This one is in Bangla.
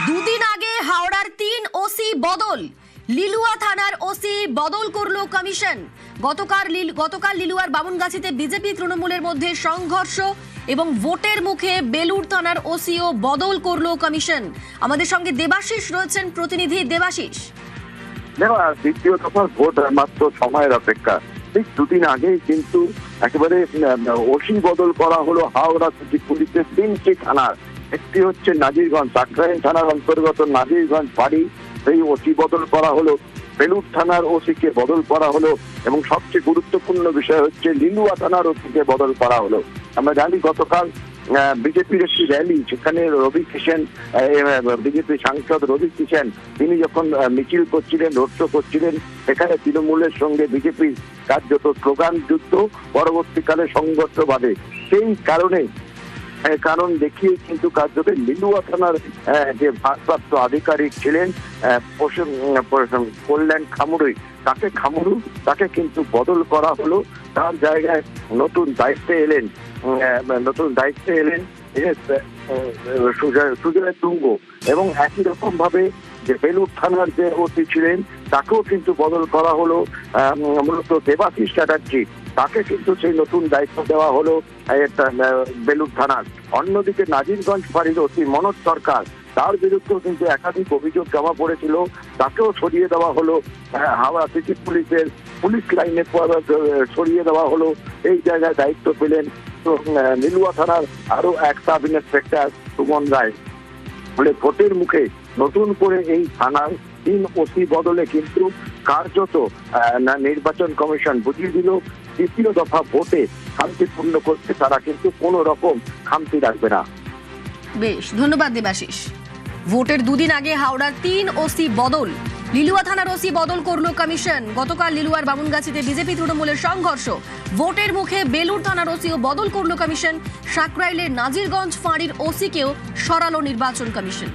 দুদিন আগে হাওড়ার ৩ ওসি বদল, লিলুয়া থানার ওসি বদল করলো কমিশন। গতকাল লিলুয়ার বামুনগাছিতে বিজেপি তৃণমূলের মধ্যে সংঘর্ষ এবং ভোটের মুখে বেলুর থানার ওসিও বদল করলো কমিশন। আমাদের সঙ্গে দেবাশিস রয়েছেন, প্রতিনিধি দেবাশিস। দ্বিতীয় দফা ভোট মাত্র সময়ের অপেক্ষা। ঠিক দুদিন আগেই কিন্তু একেবারে ওসি বদল করা হলো হাওড়া সিটি পুলিশের 3টি থানার। একটি হচ্ছে নাজিরগঞ্জ, সাকরাইল থানার অন্তর্গত নাজিরগঞ্জ বাড়ি, সেই ওসি বদল করা হলো। বেলুর থানার ওসিকে বদল করা হলো এবং সবচেয়ে গুরুত্বপূর্ণ বিষয় হচ্ছে লিলুয়া থানার ওসিকে বদল করা হলো। আমরা জানি গতকাল বিজেপির একটি র্যালি, সেখানে রবি কিষেন, বিজেপি সাংসদ রবি কিষেন, তিনি যখন মিছিল করছিলেন, রোড শো করছিলেন, সেখানে তৃণমূলের সঙ্গে বিজেপির কার্যত স্লোগান যুদ্ধ, পরবর্তীকালে সংঘর্ষ বাধে। সেই কারণ দেখিয়ে কিন্তু কার্যত লিলুয়া থানার যে ভারপ্রাপ্ত আধিকারিক ছিলেন কল্যাণ তাকে কিন্তু বদল করা হলো। তার জায়গায় নতুন দায়িত্বে এলেন সুজয় তুঙ্গ। এবং একই রকম ভাবে যে বেলুর থানার যে ওসি ছিলেন তাকেও কিন্তু বদল করা হলো, মূলত দেবাশিস চ্যাটার্জি, তাকে কিন্তু সেই নতুন দায়িত্ব দেওয়া হলো বেলুর থানার। অন্যদিকে নাজিরগঞ্জ ফাঁড়ির ওসি মনোজ সরকার, তার বিরুদ্ধেও কিন্তু একাধিক অভিযোগ জমা পড়েছিল, তাকেও সরিয়ে দেওয়া হলো। হাওড়া সিটি পুলিশের পুলিশ লাইনে সরিয়ে দেওয়া হলো। এই জায়গায় দায়িত্ব পেলেন লিলুয়া থানার আরো এক সাব ইন্সপেক্টর সুমন রায়। ফলে ভোটের মুখে নতুন করে এই থানার 3 ওসি বদলে কিন্তু কার্যত নির্বাচন কমিশন বুঝিয়ে দিল, দ্বিতীয় দফা ভোটে শান্তিপূর্ণ করতে তারা কিন্তু কোনো রকম খামতি রাখবে না। বেশ, ধন্যবাদ দেবাশিস। ভোটের দুদিন আগে হাওড়ার 3 ওসি বদল, লিলুয়া থানার ওসি বদল করলো কমিশন। গতকাল লিলুয়ার বামুনগাছিতে বিজেপি তৃণমূলের সংঘর্ষ, ভোটের মুখে বেলুর থানার ওসিও বদল করলো কমিশন। সাকরাইলের নাজিরগঞ্জ ফাঁড়ির ওসিকেও সরালো নির্বাচন কমিশন।